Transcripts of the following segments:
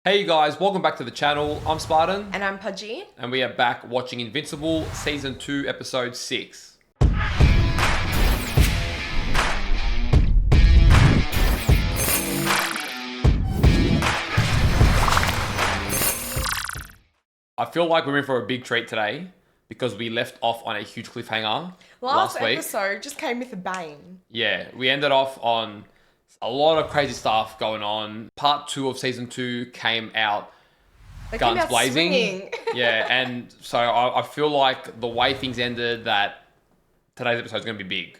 Hey you guys, welcome back to the channel. I'm Spartan. And I'm Pudgey. And we are back watching Invincible Season 2, Episode 6. I feel like we're in for a big treat today because we left off on a huge cliffhanger last week. Episode just came with a bang. Yeah, we ended off on a lot of crazy stuff going on. Part 2 of Season 2 came out guns blazing. Yeah, and so I feel like the way things ended, that today's episode is going to be big.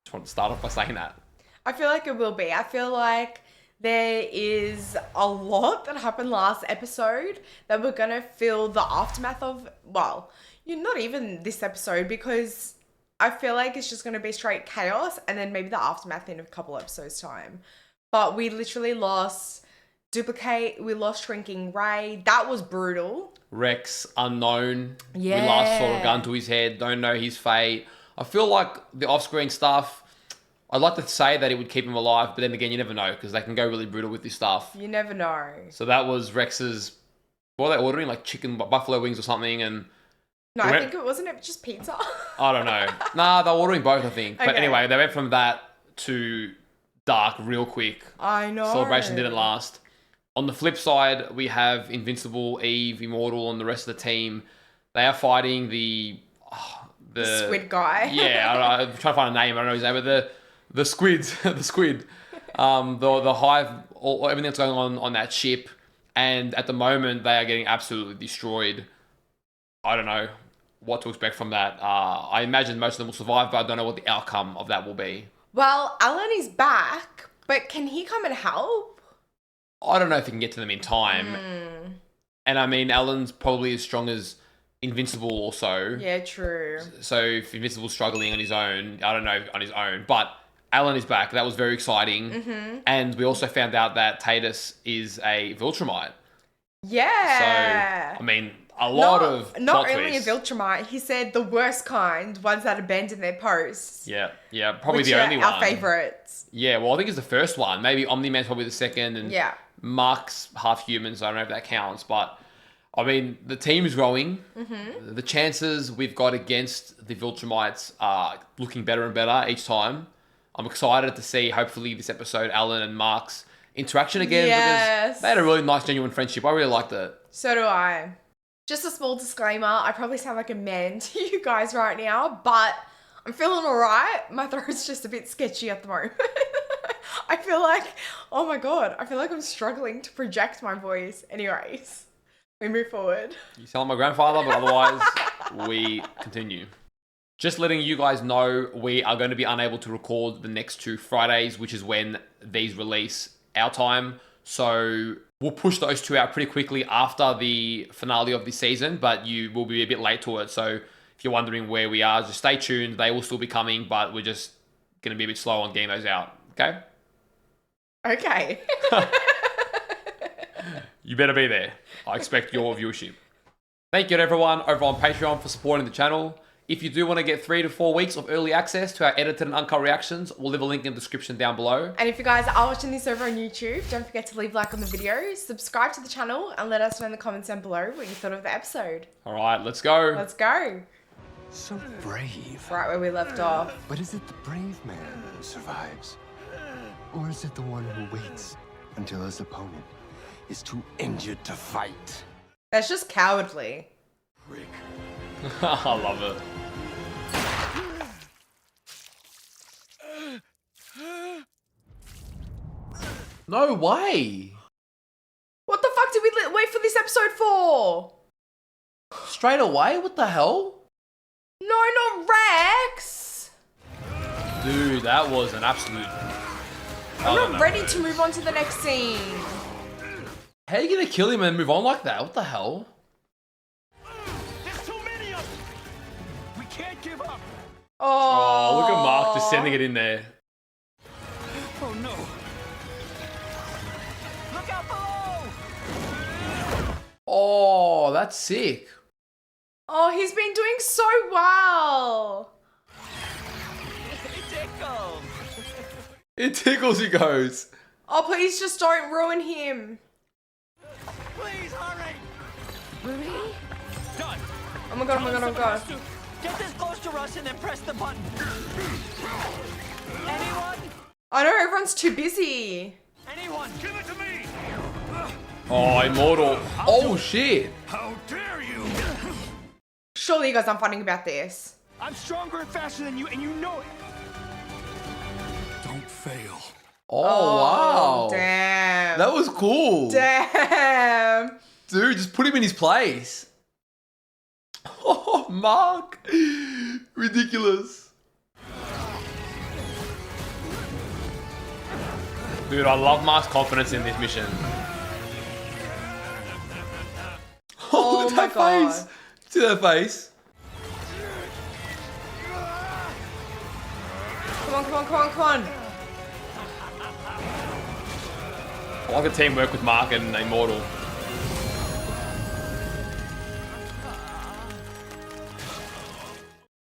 Just want to start off by saying that. I feel like it will be. I feel like there is a lot that happened last episode that we're going to feel the aftermath of. Well, you're not even this episode, because I feel like it's just going to be straight chaos and then maybe the aftermath in a couple episodes time. But we literally lost Duplicate, we lost Shrinking Ray. That was brutal. Rex, unknown. Yeah. We last saw a gun to his head, don't know his fate. I feel like the off-screen stuff, I'd like to say that it would keep him alive, but then again, you never know, because they can go really brutal with this stuff. You never know. So that was Rex's, what were they ordering? Like chicken, buffalo wings or something, and... No, I think it wasn't just pizza. I don't know. Nah, they're ordering both, I think. Okay. But anyway, they went from that to dark real quick. I know. Celebration didn't last. On the flip side, we have Invincible, Eve, Immortal, and the rest of the team. They are fighting the squid guy. Yeah, I'm trying to find a name. I don't know his name, but the squids, the squid, the hive, everything that's going on that ship, and at the moment they are getting absolutely destroyed. I don't know what to expect from that. I imagine most of them will survive, but I don't know what the outcome of that will be. Well, Alan is back, but can he come and help? I don't know if he can get to them in time. And I mean, Alan's probably as strong as Invincible also. Yeah, true. So if Invincible's struggling on his own, I don't know on his own, but Alan is back. That was very exciting. And we also found out that Tatus is a Viltrumite. Yeah. So, I mean, a lot of not plot only twists. a Viltrumite, he said the worst kind, ones that abandon their posts. Yeah, probably which the are only one. our favourites. Yeah, well, I think it's the first one. Maybe Omni-Man's probably the second, and Mark's half human, so I don't know if that counts. But, I mean, the team is growing. The chances we've got against the Viltrumites are looking better and better each time. I'm excited to see, hopefully, this episode, Alan and Mark's interaction again. Yes. Because they had a really nice, genuine friendship. I really liked it. So do I. Just a small disclaimer, I probably sound like a man to you guys right now, but I'm feeling alright. My throat's just a bit sketchy at the moment. I feel like, oh my god, I feel like I'm struggling to project my voice. Anyways, we move forward. You sound like my grandfather, but otherwise, we continue. Just letting you guys know, we are going to be unable to record the next 2 Fridays, which is when these release our time. So we'll push those 2 out pretty quickly after the finale of this season, but you will be a bit late to it. So if you're wondering where we are, just stay tuned. They will still be coming, but we're just going to be a bit slow on getting those out. Okay? Okay. You better be there. I expect your viewership. Thank you to everyone over on Patreon for supporting the channel. If you do want to get 3 to 4 weeks of early access to our edited and uncut reactions, we'll leave a link in the description down below. And if you guys are watching this over on YouTube, don't forget to leave a like on the video, subscribe to the channel, and let us know in the comments down below what you thought of the episode. All right, let's go. Let's go. So brave. Right where we left off. But is it the brave man who survives? Or is it the one who waits until his opponent is too injured to fight? That's just cowardly. Rick. I love it. No way. What the fuck did we wait for this episode for? Straight away? What the hell? No, not Rex. Dude, that was an absolute... I'm not ready to move on to the next scene. How are you going to kill him and move on like that? What the hell? There's too many of them. We can't give up. Oh, look at Mark just sending it in there. Oh no. Look out below. Oh, that's sick. Oh, he's been doing so well. It tickles, he goes. Oh, please just don't ruin him. Done. Oh my god, oh my god, oh my god. Get this close to us and then press the button. Anyone? I know, everyone's too busy. Anyone? Give it to me. Oh, Immortal. Oh, shit. How dare you? Surely you guys aren't fighting about this. I'm stronger and faster than you, and you know it. Don't fail. Oh, wow. Damn. That was cool. Damn. Dude, just put him in his place. Oh, Mark. Ridiculous. Dude, I love Mark's confidence in this mission. Oh Look at my that God. face. See that face? Come on, come on, come on, come on. I like the teamwork with Mark and Immortal.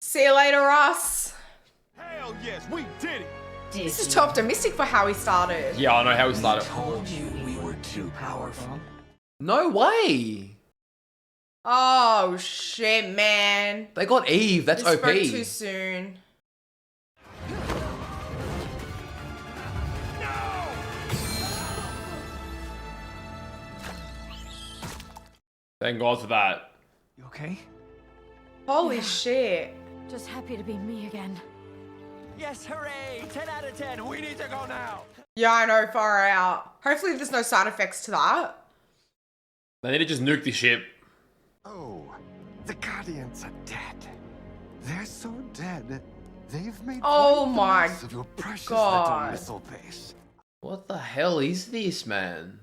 See you later, Russ. Hell yes, we did it. This is too optimistic for how he started. Yeah, I know how we started. Told you we were too powerful. No way. Oh shit, man. They got Eve. That's This OP. spoke too soon. Thank God for that. You okay? Holy shit. Just happy to be me again. Yes, hooray! 10 out of 10. We need to go now. Yeah, I know, far out. Hopefully there's no side effects to that. They need to just nuke the ship. Oh, the Guardians are dead. They're so dead, they've made Oh quite the my mess of your precious God. little missile base. What the hell is this, man?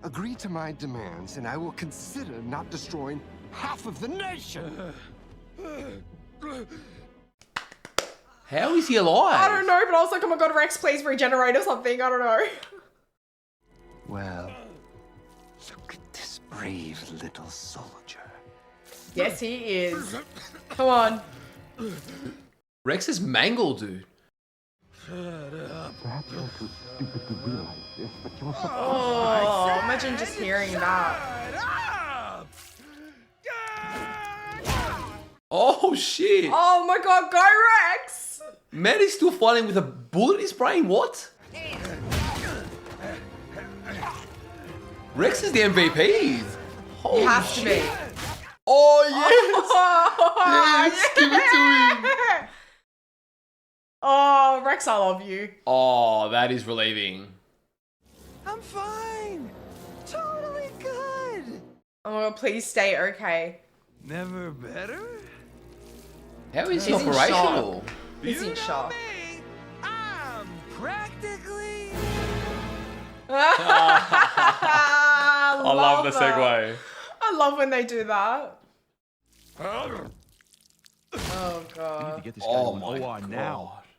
Agree to my demands, and I will consider not destroying half of the nation. How is he alive? I don't know, but I was like, oh my god, Rex, please regenerate or something. I don't know. Well, look at this brave little soldier. Yes, he is. Come on. Rex is mangled, dude. Perhaps you're too stupid to realize this, but you're Oh, imagine just hearing that. Oh, shit. Oh my god, go Rex! Man is still fighting with a bullet in his brain. What? Rex is the MVP. Holy He has to be. Oh, yes. Oh, Yes, give it to him. Oh, Rex, I love you. Oh, that is relieving. I'm fine. Totally good. Oh my god, please stay okay. Never better? How is he He's in operational? He's in shock. Me, I'm practically... I I love the that. segue. I love when they do that. Oh god. Get this Oh my God.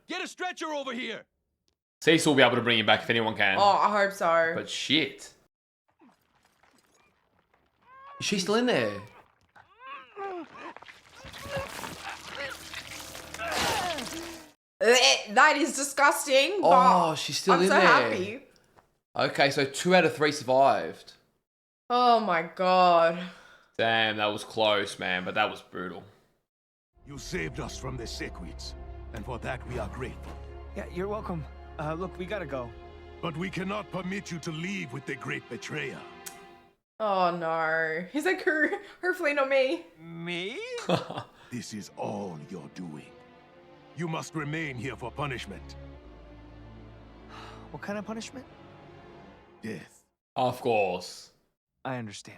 Get a stretcher over here. Cecil will be able to bring him back if anyone can. Oh, I hope so. But shit. Is she still in there? That is disgusting. Oh, but she's still I'm in so there. happy. Okay, so 2 out of 3 survived. Oh my god. Damn, that was close, man, but that was brutal. You saved us from the Sequids, and for that we are grateful. Yeah, you're welcome. Look, we gotta go. But we cannot permit you to leave with the great betrayer. Oh no. He's like, hopefully not me. Me? This is all you're doing. You must remain here for punishment. What kind of punishment? Death. Of course. I understand.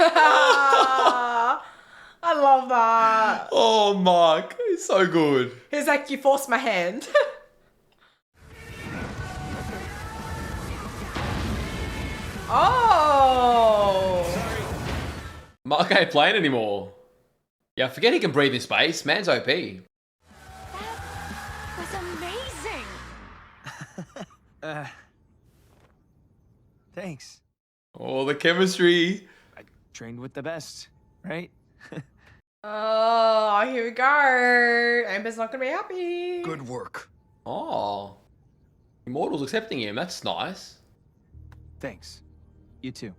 I love that. Oh, Mark, he's so good. He's like, you forced my hand. Oh. Mark ain't playing anymore. Yeah, I forget he can breathe in space. Man's OP. That was amazing. Thanks. Oh, the chemistry. I trained with the best, right? Oh, here we go. Amber's not gonna be happy. Good work. Oh. Immortal's accepting him. That's nice. Thanks. You too.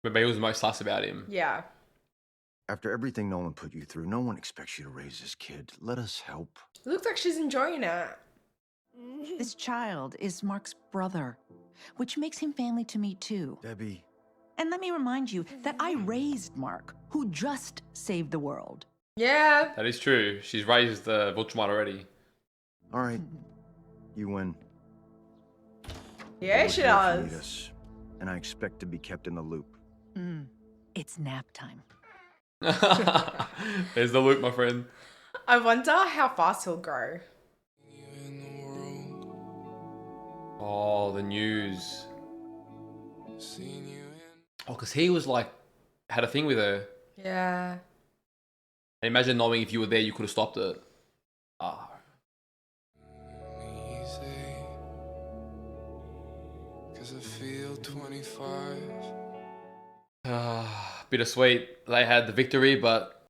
Remember, he was the most sus about him. Yeah. After everything Nolan put you through, no one expects you to raise this kid. Let us help. It looks like she's enjoying it. This child is Mark's brother, which makes him family to me too. Debbie. And let me remind you that I raised Mark, who just saved the world. Yeah. That is true. She's raised the Vulture already. All right. You win. Yeah, We're she here if you need does. us, and I expect to be kept in the loop. It's nap time. There's the loop, my friend. I wonder how fast he'll grow. Oh, the news. Oh, because he was like, had a thing with her. Yeah. And imagine knowing if you were there, you could have stopped it. Ah. Bittersweet. They had the victory, but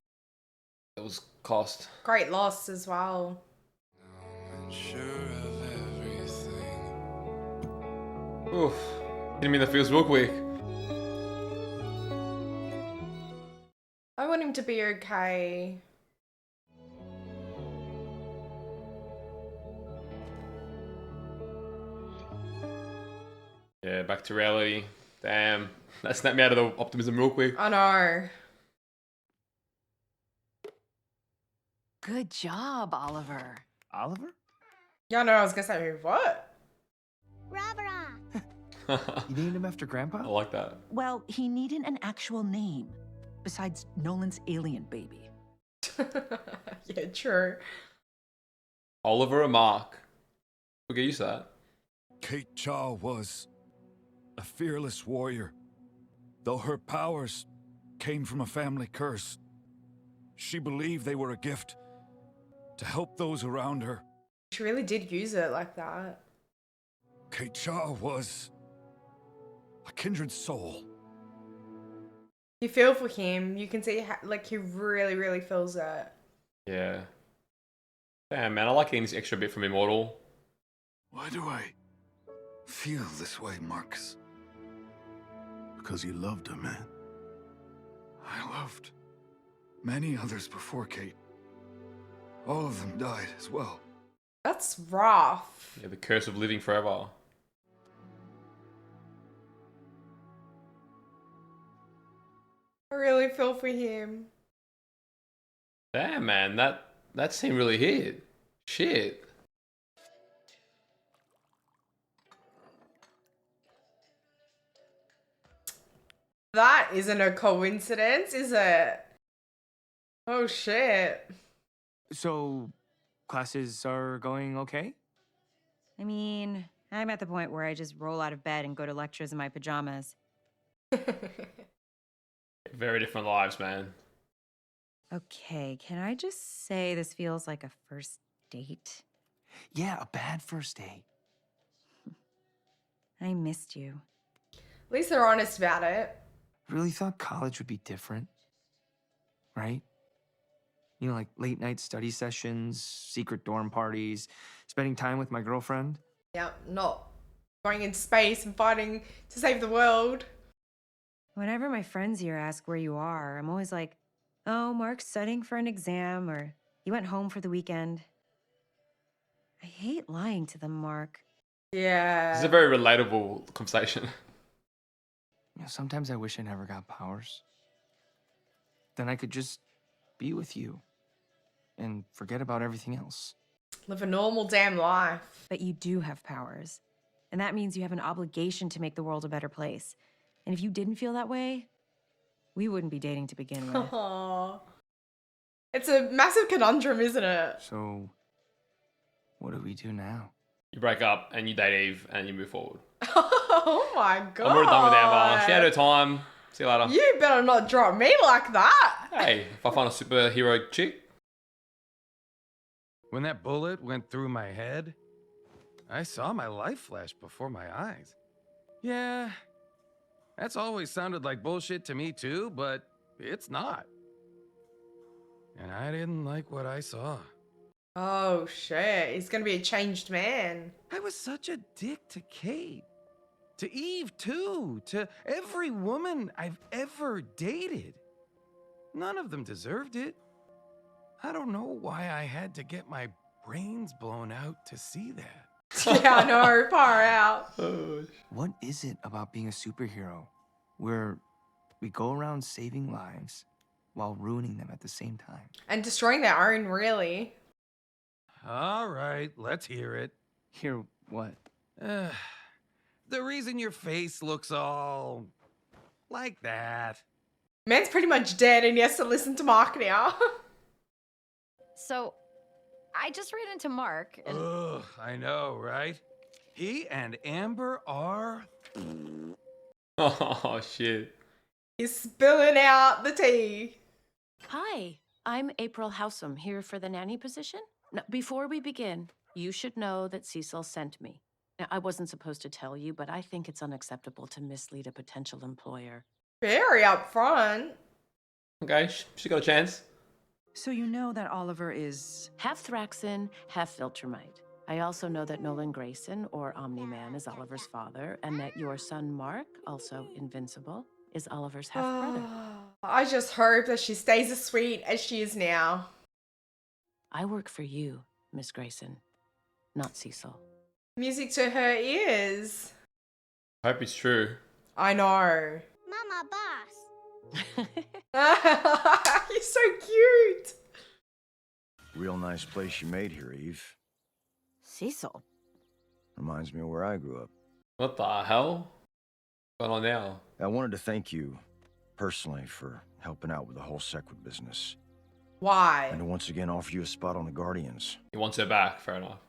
it was cost. Great loss as well. Oof. Hit me in the feels real quick. I want him to be okay. Yeah, back to reality. Damn. That snapped me out of the optimism real quick. I know. Good job, Oliver. Oliver? Yeah, no, I was gonna say, what? You named him after Grandpa? I like that. Well, he needed an actual name, besides Nolan's alien baby. Yeah, true. Oliver or Mark? We'll get used to that. Kate Chaw was a fearless warrior. Though her powers came from a family curse, she believed they were a gift to help those around her. She really did use it like that. Kate Chaw was a kindred soul. You feel for him. You can see like he really, really feels it. Yeah. Damn, man. I like getting this extra bit from Immortal. Why do I feel this way, Marcus? Because you loved her, man. I loved many others before Kate. All of them died as well. That's rough. Yeah, the curse of living forever. I really feel for him. Damn, man. That scene really hit. Shit. That isn't a coincidence, is it? Oh shit. So, classes are going okay? I mean, I'm at the point where I just roll out of bed and go to lectures in my pajamas. Very different lives, man. Okay, can I just say this feels like a first date? Yeah, a bad first date. I missed you. At least they're honest about it. Really thought college would be different. Right? You know, like late night study sessions, secret dorm parties, spending time with my girlfriend. Yeah, not going into space and fighting to save the world. Whenever my friends here ask where you are, I'm always like, oh, Mark's studying for an exam, or he went home for the weekend. I hate lying to them, Mark. Yeah. This is a very relatable conversation. You know, sometimes I wish I never got powers. Then I could just be with you and forget about everything else. Live a normal damn life. But you do have powers. And that means you have an obligation to make the world a better place. And if you didn't feel that way, we wouldn't be dating to begin with. Aww. It's a massive conundrum, isn't it? So, what do we do now? You break up and you date Eve and you move forward. Oh my god. I'm already done with Amber. She had her time. See you later. You better not drop me like that. Hey, if I find a superhero chick. When that bullet went through my head, I saw my life flash before my eyes. Yeah, that's always sounded like bullshit to me too, but it's not. And I didn't like what I saw. Oh shit, he's gonna be a changed man. I was such a dick to Kate. To Eve, too. To every woman I've ever dated. None of them deserved it. I don't know why I had to get my brains blown out to see that. Yeah, I know, far out. What is it about being a superhero where we go around saving lives while ruining them at the same time? And destroying their own, really. All right, let's hear it. Hear what? The reason your face looks all like that. Man's pretty much dead and he has to listen to Mark now. So, I just ran into Mark and... Ugh, I know, right? He and Amber are... Oh, shit. He's spilling out the tea. Hi, I'm April Howsam, here for the nanny position. Now, before we begin, you should know that Cecil sent me. Now, I wasn't supposed to tell you, but I think it's unacceptable to mislead a potential employer. Very upfront. Okay, she got a chance. So you know that Oliver is... Half Thraxan, half Viltrumite. I also know that Nolan Grayson, or Omni-Man, is Oliver's father, and that your son Mark, also Invincible, is Oliver's half-brother. I just hope that she stays as sweet as she is now. I work for you, Miss Grayson, not Cecil. Music to her ears. Hope it's true. I know. Mama boss. You're so cute. Real nice place you made here, Eve. Cecil? Reminds me of where I grew up. What the hell? What's going on now? I wanted to thank you, personally, for helping out with the whole Sequid business. Why? And to once again offer you a spot on the Guardians. He wants her back, fair enough.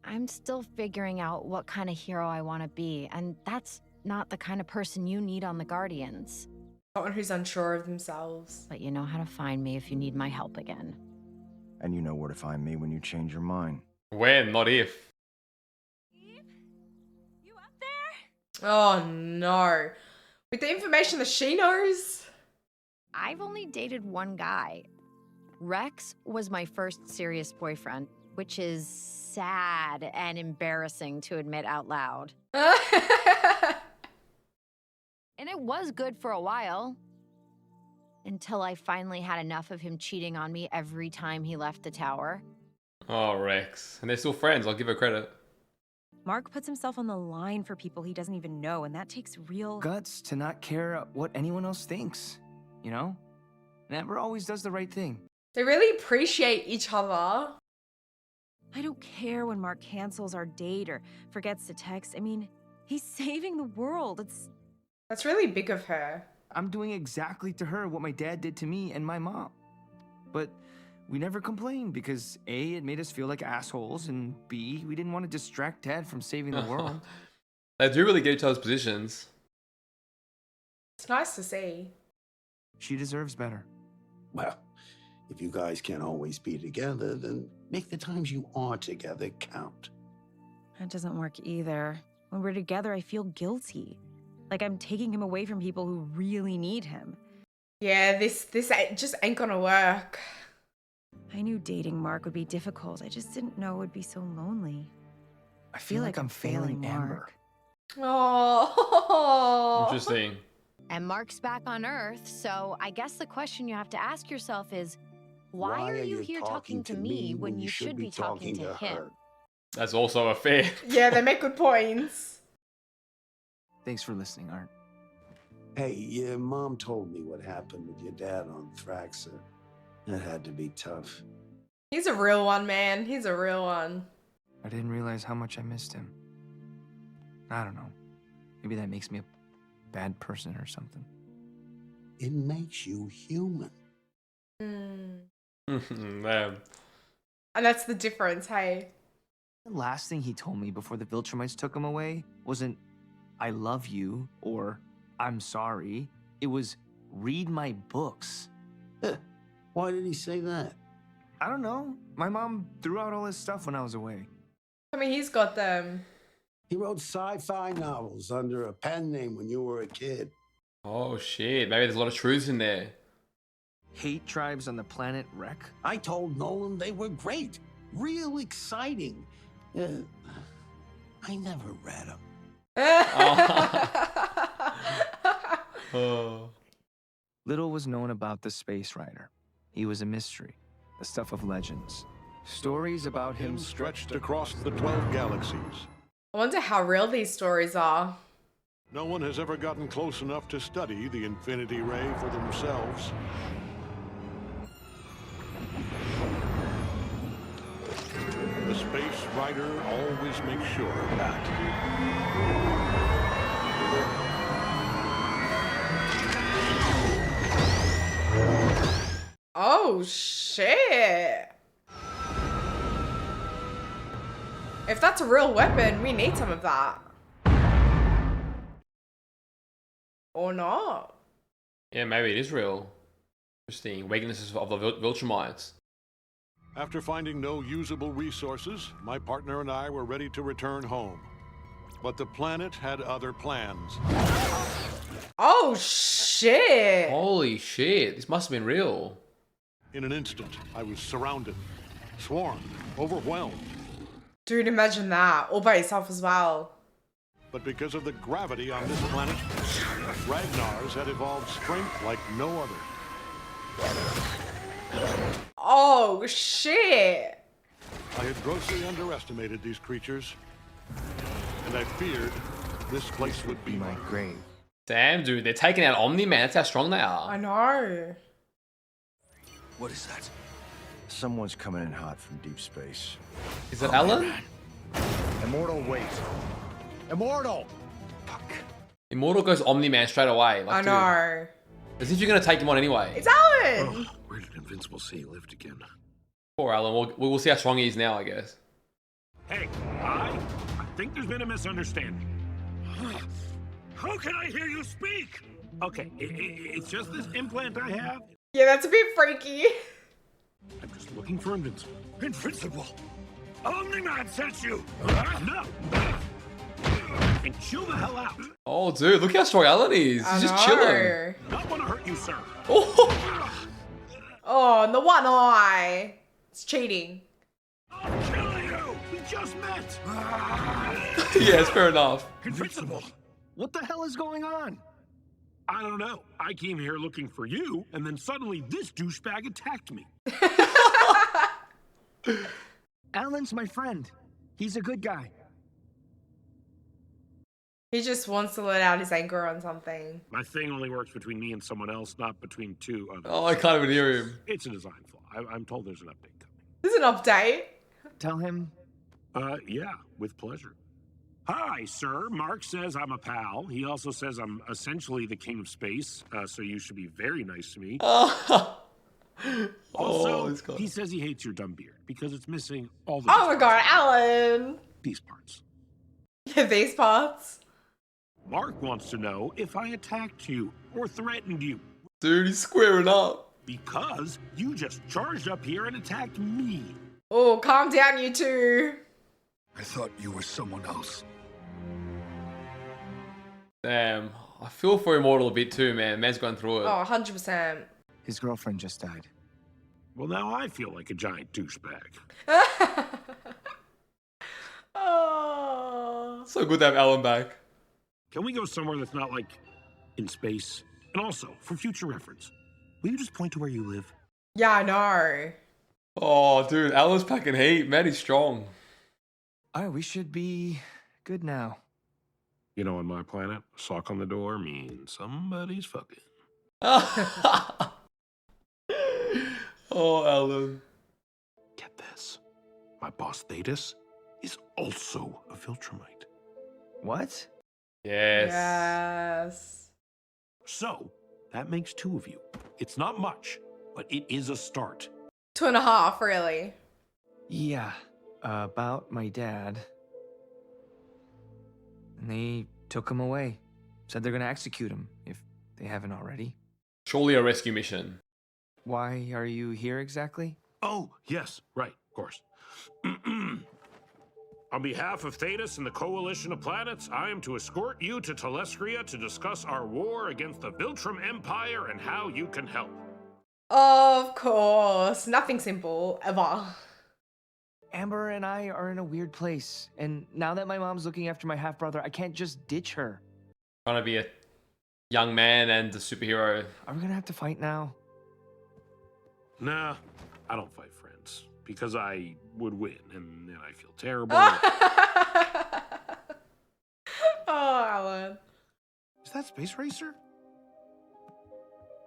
I'm still figuring out what kind of hero I want to be, and that's not the kind of person you need on the Guardians. Someone who's unsure of themselves. But you know how to find me if you need my help again. And you know where to find me when you change your mind. When, not if. Eve? You up there? Oh no. With the information that she knows. I've only dated one guy. Rex was my first serious boyfriend, which is sad and embarrassing to admit out loud. And it was good for a while. Until I finally had enough of him cheating on me every time he left the tower. Oh, Rex. And they're still friends, I'll give her credit. Mark puts himself on the line for people he doesn't even know, and that takes real Guts to not care what anyone else thinks, you know? And Amber always does the right thing. They really appreciate each other. I don't care when Mark cancels our date or forgets to text. I mean, he's saving the world. That's really big of her. I'm doing exactly to her what my dad did to me and my mom. But we never complained because A, it made us feel like assholes, and B, we didn't want to distract Dad from saving the world. They do really get each other's positions. It's nice to see. She deserves better. Well, if you guys can't always be together, then make the times you are together count. That doesn't work either. When we're together, I feel guilty. Like I'm taking him away from people who really need him. Yeah, this just ain't gonna work. I knew dating Mark would be difficult. I just didn't know it would be so lonely. I feel like I'm failing Amber. Oh. Interesting. And Mark's back on Earth, so I guess the question you have to ask yourself is, why are you here talking to me when you should be talking to him? That's also a fair. Yeah, they make good points. Thanks for listening, Art. Hey, your mom told me what happened with your dad on Thraxa. That had to be tough. He's a real one, man. He's a real one. I didn't realize how much I missed him. I don't know. Maybe that makes me a bad person or something. It makes you human. Man. And that's the difference, hey? The last thing he told me before the Viltrumites took him away wasn't, I love you, or I'm sorry. It was, read my books. Why did he say that? I don't know. My mom threw out all his stuff when I was away. I mean, he's got them. He wrote sci-fi novels under a pen name when you were a kid. Oh shit, maybe there's a lot of truths in there. Hate tribes on the planet Wreck? I told Nolan they were great. Real exciting. I never read them. Oh. Little was known about the Space Rider. He was a mystery, the stuff of legends. Stories about him stretched across the 12 galaxies. I wonder how real these stories are. No one has ever gotten close enough to study the Infinity Ray for themselves. The Space Rider always makes sure of that. Oh, shit. If that's a real weapon, we need some of that. Or not. Yeah, maybe it is real. Interesting. Weaknesses of the Viltrumites. After finding no usable resources, my partner and I were ready to return home. But the planet had other plans. Oh, shit. Holy shit. This must have been real. In an instant, I was surrounded, swarmed, overwhelmed. Dude, imagine that. All by yourself as well. But because of the gravity on this planet, Ragnar's had evolved strength like no other. Oh, shit. I had grossly underestimated these creatures, and I feared this place would be my grave. Damn, dude. They're taking out Omni-Man. That's how strong they are. I know. What is that? Someone's coming in hot from deep space. Is it Alan? Immortal, wait. Immortal! Immortal goes Omni-Man straight away. Like, I know. Dude, as if you're going to take him on anyway. It's Alan! Oh, where did Invincible say he lived again? Poor Alan. We'll see how strong he is now, I guess. Hey, I think there's been a misunderstanding. How can I hear you speak? Okay, it's just this implant I have. Yeah, that's a bit freaky. I'm just looking for Invincible. Invincible! Omni-Man sent you! No! And chill the hell out. Oh, dude. Look how strong Alan is. He's just chilling. Not want to hurt you, sir. Oh, and the one eye. It's cheating. I'll kill you! We just met! Yeah, it's fair enough. Invincible! What the hell is going on? I don't know. I came here looking for you, and then suddenly this douchebag attacked me. Alan's my friend. He's a good guy. He just wants to let out his anger on something. My thing only works between me and someone else, not between two others. Oh, I can't even hear him. It's a design flaw. I'm told there's an update coming. There's an update? Tell him. Yeah, with pleasure. Hi, sir. Mark says I'm a pal. He also says I'm essentially the king of space, so you should be very nice to me. Also, he says he hates your dumb beard because it's missing all the... Oh my god, Alan! These parts. Yeah, these parts. Mark wants to know if I attacked you or threatened you. Dude, he's squaring up. Because you just charged up here and attacked me. Oh, calm down, you two. I thought you were someone else. Damn. I feel for Immortal a bit too, man. Man's going through it. Oh, 100%. His girlfriend just died. Well, now I feel like a giant douchebag. Oh. So good to have Alan back. Can we go somewhere that's not like in space? And also, for future reference, will you just point to where you live? Yeah, I know. Oh, dude. Alan's packing heat. Man, he's strong. All right, we should be good now. You know, on my planet, a sock on the door means somebody's fucking. Oh, Alan. Get this. My boss, Thetis, is also a Viltrumite. What? Yes. Yes. So, that makes two of you. It's not much, but it is a start. 2.5, really. Yeah, about my dad. And they took him away. Said they're gonna execute him, if they haven't already. Surely a rescue mission. Why are you here exactly? Oh, yes, right, of course. On behalf of Thetis and the Coalition of Planets, I am to escort you to Telescria to discuss our war against the Viltrum Empire and how you can help. Of course. Nothing simple, ever. Amber and I are in a weird place, and now that my mom's looking after my half-brother, I can't just ditch her. Trying to be a young man and a superhero. Are we gonna have to fight now? Nah, I don't fight friends because I would win, and then I feel terrible. Oh, Alan. Is that Space Racer?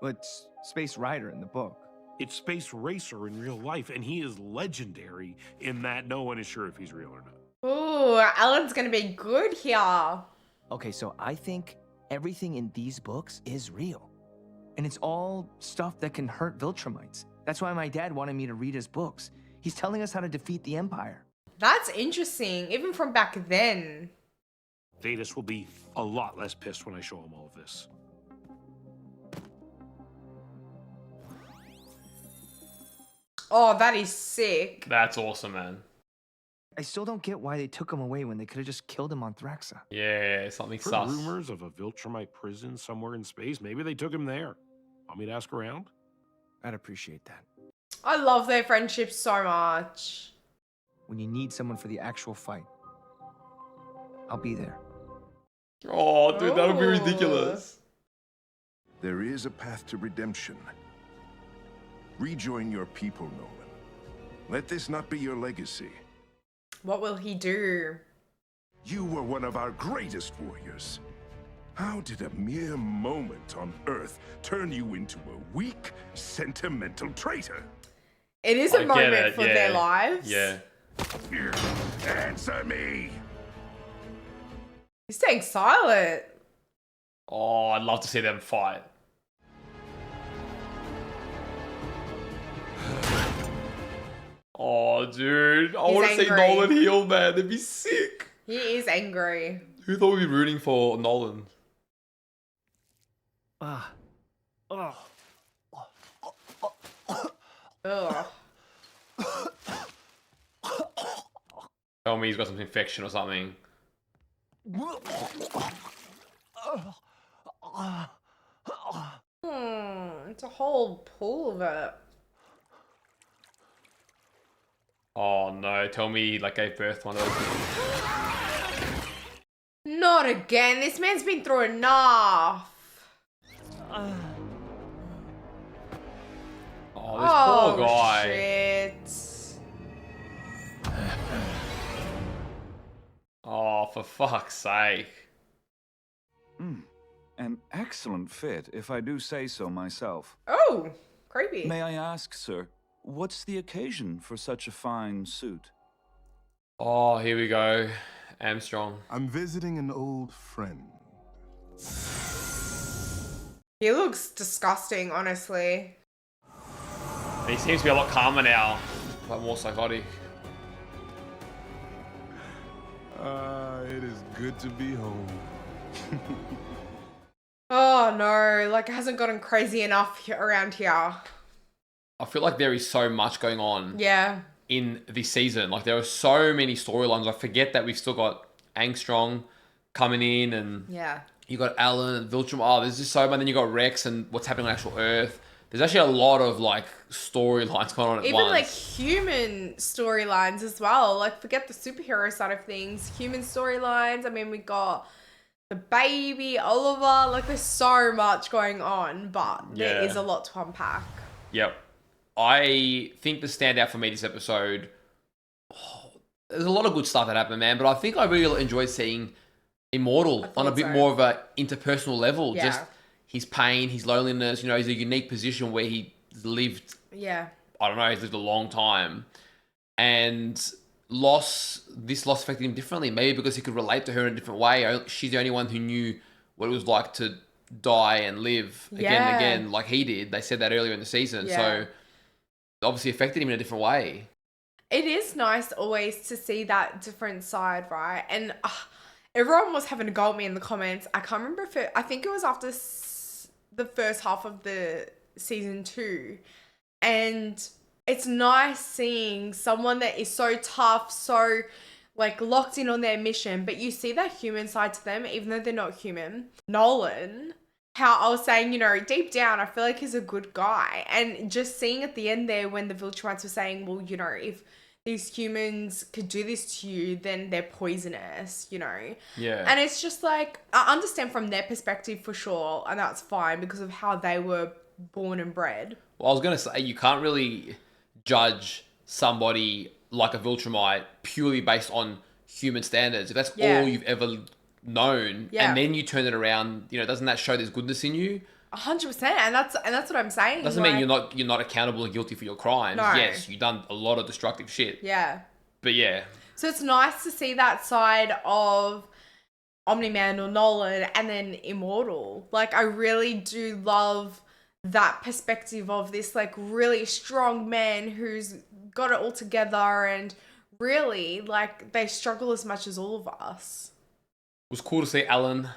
Well, it's Space Rider in the book. It's Space Racer in real life, and he is legendary in that no one is sure if he's real or not. Ooh, Alan's gonna be good here. Okay, so I think everything in these books is real. And it's all stuff that can hurt Viltrumites. That's why my dad wanted me to read his books. He's telling us how to defeat the Empire. That's interesting, even from back then. Thetis will be a lot less pissed when I show him all of this. Oh, that is sick. That's awesome, man. I still don't get why they took him away when they could have just killed him on Thraxa. Yeah, something Heard sus. rumors of a Viltrumite prison somewhere in space. Maybe they took him there. Want me to ask around? I'd appreciate that. I love their friendship so much. When you need someone for the actual fight, I'll be there. Oh, dude, that would be ridiculous. There is a path to redemption. Rejoin your people, Nolan. Let this not be your legacy. What will he do? You were one of our greatest warriors. How did a mere moment on Earth turn you into a weak, sentimental traitor? It is a moment for their lives. Yeah. Answer me! He's staying silent. Oh, I'd love to see them fight. Oh, dude. I He's want to see angry. Nolan heal, man. That'd be sick. He is angry. Who thought we'd be rooting for Nolan? Ah. Oh. Ugh. Tell me he's got some infection or something. It's a whole pool of it. Oh no, tell me he like gave birth to one of those. Not again. This man's been through enough. Oh, this poor guy. Shit. Oh, for fuck's sake. An excellent fit, if I do say so myself. Oh, creepy. May I ask, sir, what's the occasion for such a fine suit? Oh, here we go. Armstrong. I'm visiting an old friend. He looks disgusting, honestly. He seems to be a lot calmer now, but more psychotic. It is good to be home. Oh no, like it hasn't gotten crazy enough around here. I feel like there is so much going on. Yeah. In this season, like there are so many storylines. I forget that we've still got Armstrong coming in, and Yeah. you got Alan and Viltrum. Oh, there's just so much. Then you got Rex and what's happening on actual Earth. There's actually a lot of like storylines going on at Even once. like human storylines as well. Like forget the superhero side of things. Human storylines. I mean, we got the baby, Oliver. Like there's so much going on, but there Yeah. is a lot to unpack. Yep. I think the standout for me this episode, there's a lot of good stuff that happened, man, but I think I really enjoyed seeing Immortal on a bit more of a interpersonal level. Yeah. Just his pain, his loneliness, you know, he's a unique position where he lived, Yeah. I don't know, he's lived a long time. And this loss affected him differently, maybe because he could relate to her in a different way. She's the only one who knew what it was like to die and live again and again like he did. They said that earlier in the season. Yeah. So it obviously affected him in a different way. It is nice always to see that different side, right? And everyone was having a go at me in the comments. I can't remember if I think it was after the first half of the season 2. And it's nice seeing someone that is so tough, so like locked in on their mission, but you see that human side to them, even though they're not human. Nolan, how I was saying, you know, deep down, I feel like he's a good guy. And just seeing at the end there when the Viltrumites were saying, well, you know, if these humans could do this to you, then they're poisonous, you know? Yeah. And it's just like, I understand from their perspective for sure, and that's fine because of how they were born and bred. Well, I was going to say, you can't really judge somebody like a Viltrumite purely based on human standards. If that's all you've ever known, and then you turn it around, you know, doesn't that show there's goodness in you? 100%, and that's what I'm saying. Doesn't mean you're not accountable and guilty for your crimes. No. Yes, you've done a lot of destructive shit. Yeah. But yeah. So it's nice to see that side of Omni-Man or Nolan and then Immortal. Like, I really do love that perspective of this, like, really strong man who's got it all together, and really, like, they struggle as much as all of us. It was cool to see Alan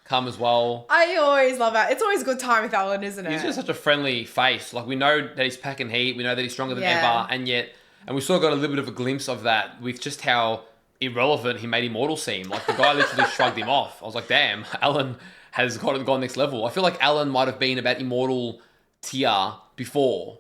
come as well. I always love it. It's always a good time with Alan, isn't it? He's just such a friendly face. Like, we know that he's packing heat. We know that he's stronger than Yeah. ever. And we sort of got a little bit of a glimpse of that with just how irrelevant he made Immortal seem. Like, the guy literally shrugged him off. I was like, damn, Alan has gone next level. I feel like Alan might have been about Immortal tier before.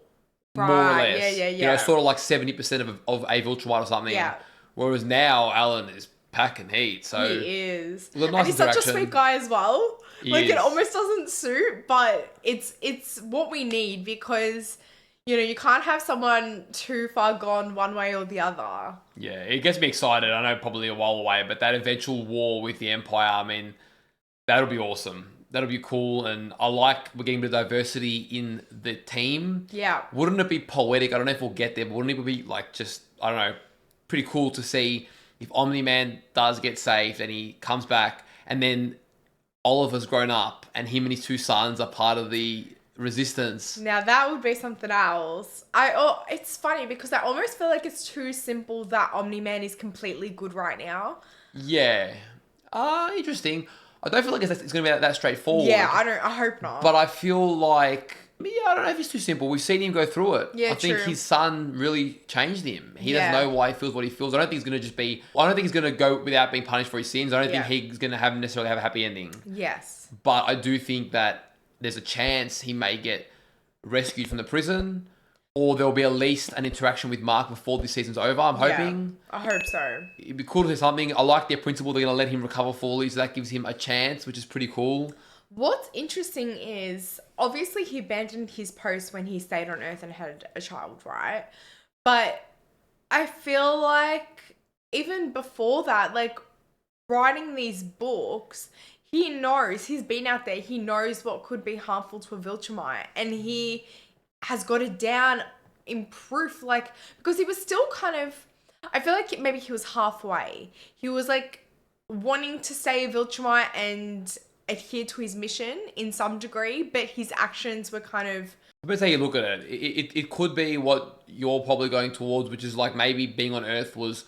More or Right, less. yeah. You know, sort of like 70% of a Viltrumite or something. Yeah. Whereas now, Alan is packing heat. So he is. Nice And he's such a interaction. sweet guy as well. He Like, is. it almost doesn't suit, but it's what we need because, you know, you can't have someone too far gone one way or the other. Yeah, it gets me excited. I know probably a while away, but that eventual war with the Empire, I mean, that'll be awesome. That'll be cool. And I like we're getting a bit of diversity in the team. Yeah. Wouldn't it be poetic? I don't know if we'll get there, but wouldn't it be like just, I don't know, pretty cool to see if Omni-Man does get saved and he comes back and then Oliver's grown up and him and his two sons are part of the resistance. Now that would be something else. It's funny because I almost feel like it's too simple that Omni-Man is completely good right now. Yeah. Interesting. I don't feel like it's going to be that straightforward. Yeah, I hope not. But I feel like, I don't know if it's too simple. We've seen him go through it. Yeah, I think true. his son really changed him. He Yeah. doesn't know why he feels what he feels. I don't think he's going to just be, I don't think he's going to go without being punished for his sins. I don't Yeah. think he's going to necessarily have a happy ending. Yes. But I do think that there's a chance he may get rescued from the prison, or there'll be at least an interaction with Mark before this season's over. I'm hoping. Yeah, I hope so. It'd be cool to see something. I like their principle. They're going to let him recover fully, so that gives him a chance, which is pretty cool. What's interesting is, obviously he abandoned his post when he stayed on Earth and had a child, right? But I feel like even before that, like, writing these books, he knows, he's been out there, he knows what could be harmful to a Viltrumite, and he has got it down in proof, like, because he was still kind of, I feel like maybe he was halfway. He was, like, wanting to stay a Viltrumite and adhere to his mission in some degree, but his actions were kind of... Depends how you look at it. It could be what you're probably going towards, which is like maybe being on Earth was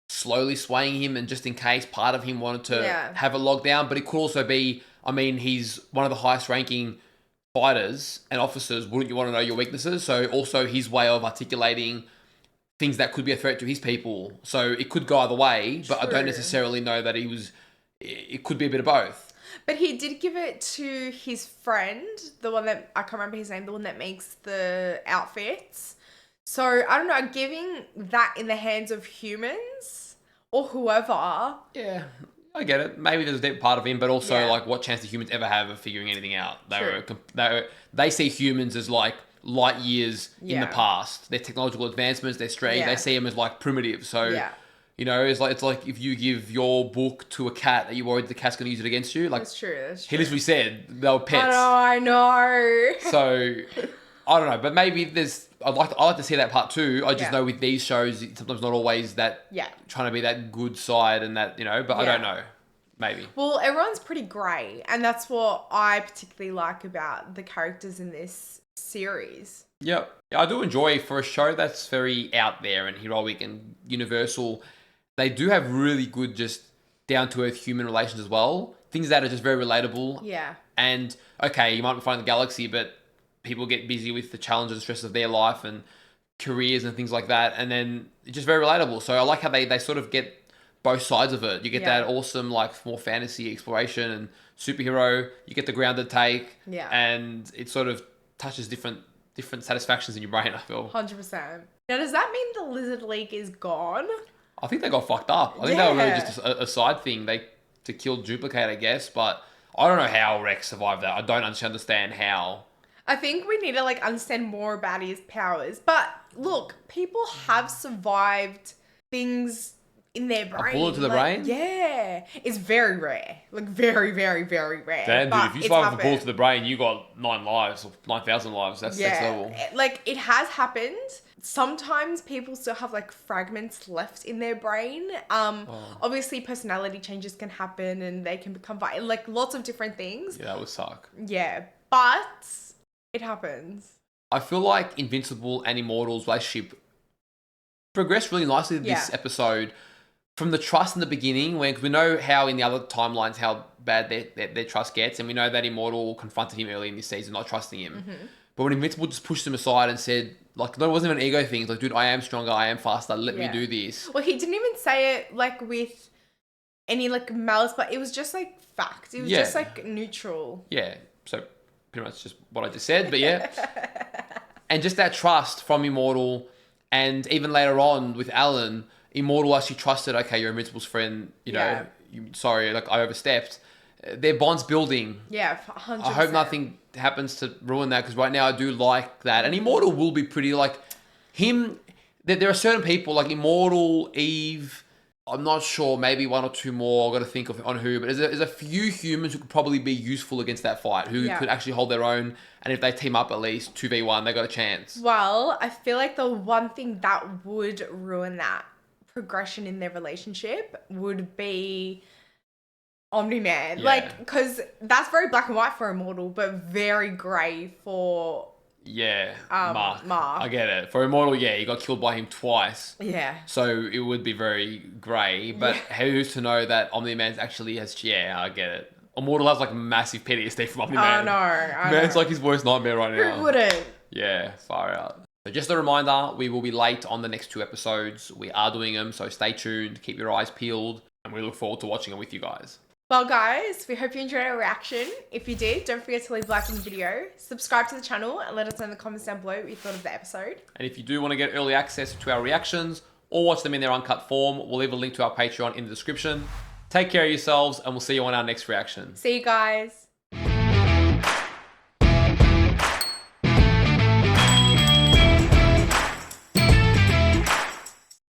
slowly swaying him, and just in case part of him wanted to have a lockdown. But it could also be, I mean, he's one of the highest ranking fighters and officers. Wouldn't you want to know your weaknesses? So also his way of articulating things that could be a threat to his people. So it could go either way, but I don't necessarily know that it could be a bit of both. But he did give it to his friend, the one that, I can't remember his name, the one that makes the outfits. So, I don't know, giving that in the hands of humans or whoever. Yeah, I get it. Maybe there's a deep part of him, but also, like, what chance do humans ever have of figuring anything out? They see humans as, like, light years in the past. Their technological advancements, their strength, they see them as, like, primitive. So... You know, it's like if you give your book to a cat, are you worried the cat's going to use it against you? Like, That's true. He literally said they were pets. I know. So, I don't know. But maybe I'd like to see that part too. I just know with these shows, it's sometimes not always that trying to be that good side and that, you know, but I don't know. Maybe. Well, everyone's pretty grey, and that's what I particularly like about the characters in this series. Yep. I do enjoy, for a show that's very out there and heroic and universal, they do have really good, just down-to-earth human relations as well. Things that are just very relatable. Yeah. And, okay, you might be finding the galaxy, but people get busy with the challenges and stresses of their life and careers and things like that. And then it's just very relatable. So I like how they sort of get both sides of it. You get that awesome, like, more fantasy exploration and superhero. You get the grounded take. Yeah. And it sort of touches different satisfactions in your brain, I feel. 100%. Now, does that mean the Lizard League is gone? I think they got fucked up. I think they were really just a side thing to kill Duplicate, I guess. But I don't know how Rex survived that. I don't understand how. I think we need to like understand more about his powers. But look, people have survived things in their brain. A bullet to the brain? Yeah. It's very rare. Like very, very, very rare. Damn, dude, if you survive with a bullet to the brain, you got 9 lives or 9,000 lives. That's next level. Like it has happened. Sometimes people still have like fragments left in their brain. Obviously personality changes can happen and they can become like lots of different things. Yeah, that would suck. Yeah, but it happens. I feel like Invincible and Immortal's relationship progressed really nicely this episode. From the trust in the beginning, cause we know how in the other timelines how bad their trust gets, and we know that Immortal confronted him early in this season, not trusting him. Mm-hmm. But when Invincible just pushed him aside and said, like, no, it wasn't even an ego thing. It's like, dude, I am stronger, I am faster, let me do this. Well, he didn't even say it like with any like malice, but it was just like fact. It was just like neutral. Yeah, so pretty much just what I just said, but yeah. And just that trust from Immortal, and even later on with Alan, Immortal actually trusted, okay, you're Invincible's friend, you know, sorry, like I overstepped. Their bond's building. Yeah, 100%. I hope nothing happens to ruin that, because right now I do like that. And Immortal will be pretty, like, him, there are certain people, like Immortal, Eve, I'm not sure, maybe one or two more, I've got to think of on who, but there's a few humans who could probably be useful against that fight, who could actually hold their own, and if they team up at least 2v1, they got a chance. Well, I feel like the one thing that would ruin that progression in their relationship would be Omni-Man. Like, because that's very black and white for Immortal, but very grey for Mark. I get it. For Immortal, he got killed by him twice. Yeah. So it would be very grey, but who's to know that Omni-Man actually has, I get it. Immortal has like massive PTSD from Omni-Man. I know. Man's like his worst nightmare right now. Who wouldn't? Yeah, far out. So just a reminder, we will be late on the next 2 episodes. We are doing them, so stay tuned, keep your eyes peeled, and we look forward to watching them with you guys. Well, guys, we hope you enjoyed our reaction. If you did, don't forget to leave a like on the video, subscribe to the channel, and let us know in the comments down below what you thought of the episode. And if you do want to get early access to our reactions or watch them in their uncut form, we'll leave a link to our Patreon in the description. Take care of yourselves, and we'll see you on our next reaction. See you guys.